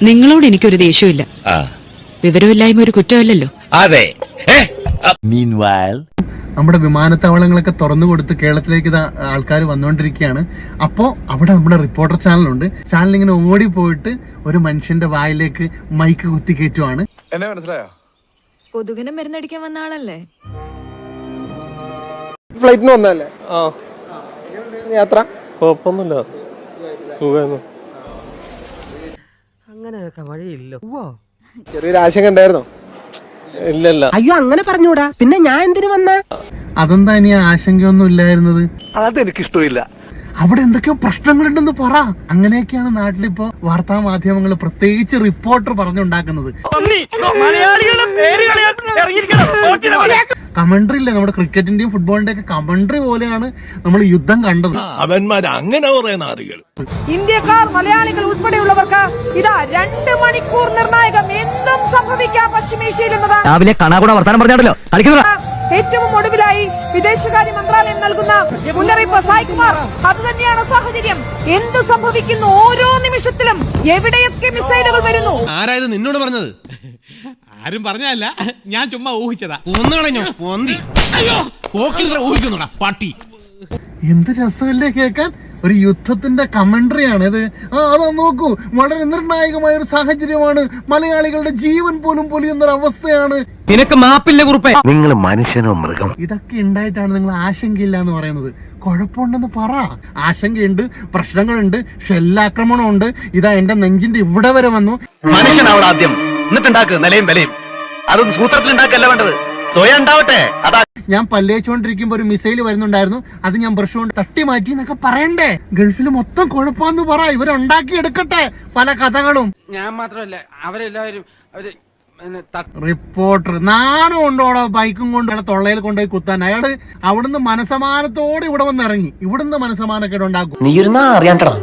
നിങ്ങളോട് എനിക്കൊരു ദേഷ്യമില്ല. വിവരമില്ലായ്മ ഒരു കുറ്റമല്ലല്ലോ. അതെ. നമ്മുടെ വിമാനത്താവളങ്ങളൊക്കെ തുറന്നു കൊടുത്ത് കേരളത്തിലേക്ക് ആൾക്കാർ വന്നുകൊണ്ടിരിക്കുകയാണ്. അപ്പോ അവിടെ നമ്മുടെ റിപ്പോർട്ടർ ചാനലുണ്ട്. ചാനൽ ഇങ്ങനെ ഓടി പോയിട്ട് ഒരു മനുഷ്യന്റെ വായിലേക്ക് മൈക്ക് കുത്തി കയറ്റുവാണ്. എന്നെ മനസ്സിലായോ? കൊതുകിനെ മരുന്നടിക്കാൻ വന്ന ആളല്ലേ? ഫ്ലൈറ്റിന് വന്നല്ലേ? യാത്ര കുഴപ്പമൊന്നുമില്ല, സുഖമായിരുന്നു. അങ്ങനെയൊക്കെ വഴിയില്ല. ചെറിയൊരു ആശങ്ക ഉണ്ടായിരുന്നോ? ഇല്ലല്ല. അയ്യോ അങ്ങനെ പറഞ്ഞൂടാ, പിന്നെ ഞാൻ എന്തിനു വന്ന? അതെന്താ ഇനി ആശങ്കയൊന്നും ഇല്ലായിരുന്നത്? അതെനിക്കിഷ്ടമില്ല. അവിടെ എന്തൊക്കെയോ പ്രശ്നങ്ങളുണ്ടെന്ന് പറ. അങ്ങനെയൊക്കെയാണ് നാട്ടിലിപ്പോ വാർത്താ മാധ്യമങ്ങൾ, പ്രത്യേകിച്ച് റിപ്പോർട്ടർ പറഞ്ഞുണ്ടാക്കുന്നത്. കമന്ററി ഇല്ലേ, നമ്മുടെ ക്രിക്കറ്റിന്റെയും ഫുട്ബോളിന്റെ ഒക്കെ കമന്ററി പോലെയാണ് നമ്മൾ യുദ്ധം കണ്ടത്. അവന്മാർ അങ്ങനെ പറയുന്ന ആളുകൾ. ഇന്ത്യക്കാർ, മലയാളികൾ ഉൾപ്പെടെയുള്ളവർക്ക് ഇതാ 2 മണിക്കൂർ നിർണായകം. എന്തും സംഭവിക്കാം പശ്ചിമേഷ്യയിൽ എന്നതാണ് രാവിലെ കണാകുണ വർത്താനം പറഞ്ഞാണല്ലോ കളിക്കുന്നത്. ഏറ്റവും ഒടുവിലായി വിദേശകാര്യ മന്ത്രാലയം നൽകുന്ന മുന്നറിയിപ്പ്. സായികുമാർ, അത് തന്നെയാണ് സാഹചര്യം. എന്ത് സംഭവിക്കുന്നു? ഓരോ നിമിഷത്തിലും എവിടെയൊക്കെ മിസൈലുകൾ വരുന്നു. ആരായത് നിന്നോട് പറഞ്ഞത്? ആരും പറഞ്ഞല്ല, ഞാൻ ചുമ്മാ ഊഹിച്ചതാ. ഒന്നുകളഞ്ഞോ അയ്യോ ഊഹിക്കുന്നുടാ പട്ടി. എന്ത് രസമല്ലേ കേൾക്കാൻ. ഒരു യുദ്ധത്തിന്റെ കമന്ററി ആണ് ഇത്. അതാ നോക്കൂ, വളരെ നിർണായകമായ ഒരു സാഹചര്യമാണ്. മലയാളികളുടെ ജീവൻ പോലും പൊലിയുന്നൊരു അവസ്ഥയാണ്. നിനക്ക് മാപ്പില്ല കുറുപ്പേ. നിങ്ങൾ മനുഷ്യനോ മൃഗം? ഇതൊക്കെ ഉണ്ടായിട്ടാണ് നിങ്ങൾ ആശങ്കയില്ല എന്ന് പറയുന്നത്. കുഴപ്പമുണ്ടെന്ന് പറ. ആശങ്കയുണ്ട്, പ്രശ്നങ്ങളുണ്ട്, ഷെല്ലാക്രമണമുണ്ട്. ഇതാ എന്റെ നെഞ്ചിന്റെ ഇവിടെ വരെ വന്നു. മനുഷ്യനാവണം ആദ്യം, എന്നിട്ടുണ്ടാക്ക് നിലയും വിലയും. അതൊന്നും സൂത്രത്തിൽ ഉണ്ടാക്കല്ല വേണ്ടത്, സ്വയം ഉണ്ടാവട്ടെ. അതാ ഞാൻ പല്ലേച്ചുകൊണ്ടിരിക്കുമ്പോ ഒരു മിസൈൽ വരുന്നുണ്ടായിരുന്നു, അത് ഞാൻ ബ്രഷ് കൊണ്ട് തട്ടി മാറ്റി എന്നൊക്കെ പറയണ്ടേ? ഗൾഫിൽ മൊത്തം കുഴപ്പമെന്ന് പറ. ഇവരുണ്ടാക്കി എടുക്കട്ടെ പല കഥകളും. ഞാൻ മാത്രമല്ല, അവരെല്ലാവരും റിപ്പോർട്ടർ നാണം കൊണ്ടോടെ ബൈക്കും കൊണ്ട് അയാളെ തൊള്ളയിൽ കൊണ്ടുപോയി കുത്താൻ. അയാള് അവിടുന്ന് മനസമാനത്തോടെ ഇവിടെ വന്ന് ഇറങ്ങി. ഇവിടുന്ന് മനസമാനക്കേട് ഉണ്ടാക്കും. നീ ഒരു അറിയാണ്ടടാ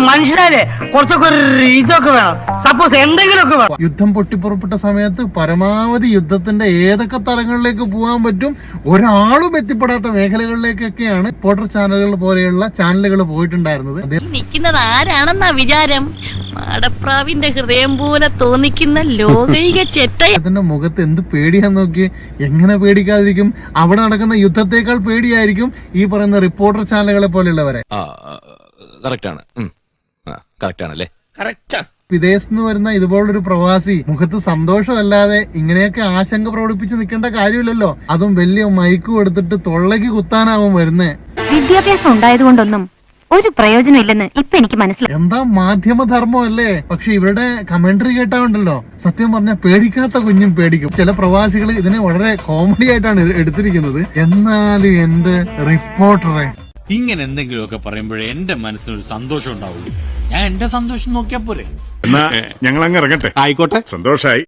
മനുഷ്യരെ കുറച്ചൊക്കെ ഇതൊക്കെ വേണം. സപ്പോസ് എന്തെങ്കിലുമൊക്കെ വേണം. യുദ്ധം പൊട്ടിപ്പുറപ്പെട്ട സമയത്ത് പരമാവധി യുദ്ധത്തിന്റെ ഏതൊക്കെ തലങ്ങളിലേക്ക് പോകാൻ പറ്റും, ഒരാളും എത്തിപ്പെടാത്ത മേഖലകളിലേക്കൊക്കെയാണ് റിപ്പോർട്ടർ ചാനലുകൾ പോലെയുള്ള ചാനലുകൾ പോയിട്ടുണ്ടായിരുന്നത്. നിൽക്കുന്നത് ആരാണെന്നാ വിചാരം? മാടപ്രാവിന്റെ ഹൃദയം പോലെ തോന്നിക്കുന്ന ലോകൈക ചെറ്റ. അതിന്റെ മുഖത്ത് എന്ത് പേടിയാന്ന് നോക്കി. എങ്ങനെ പേടിക്കാതിരിക്കും? അവിടെ നടക്കുന്ന യുദ്ധത്തെക്കാൾ പേടിയായിരിക്കും ഈ പറയുന്ന റിപ്പോർട്ടർ ചാനലുകളെ പോലെയുള്ളവരെ. വിദേശത്ത് വരുന്ന ഇതുപോലൊരു പ്രവാസി മുഖത്ത് സന്തോഷമല്ലാതെ ഇങ്ങനെയൊക്കെ ആശങ്ക പ്രകടിപ്പിച്ച് നിൽക്കേണ്ട കാര്യമില്ലല്ലോ. അതും വലിയ മൈക്ക് കൊടുത്തിട്ട് തൊള്ളയ്ക്ക് കുത്താനാവും വരുന്നേ. വിദ്യാഭ്യാസം ഉണ്ടായതുകൊണ്ടൊന്നും ഒരു പ്രയോജനം ഇല്ലെന്ന് ഇപ്പൊ എനിക്ക് മനസ്സിലായി. എന്താ മാധ്യമധർമ്മം അല്ലേ? പക്ഷെ ഇവരുടെ കമന്ററി കേട്ടാണ്ടല്ലോ, സത്യം പറഞ്ഞാൽ പേടിക്കാത്ത കുഞ്ഞും പേടിക്കും. ചില പ്രവാസികൾ ഇതിനെ വളരെ കോമഡി ആയിട്ടാണ് എടുത്തിരിക്കുന്നത്. എന്നാലും എന്റെ റിപ്പോർട്ടറെ, ഇങ്ങനെ എന്തെങ്കിലുമൊക്കെ പറയുമ്പോഴേ എന്റെ മനസ്സിനൊരു സന്തോഷം ഉണ്ടാവുള്ളൂ. ഞാൻ എന്റെ സന്തോഷം നോക്കിയാ പോരെ. ഞങ്ങൾ അങ്ങ് ഇറങ്ങട്ടെ. ആയിക്കോട്ടെ, സന്തോഷായി.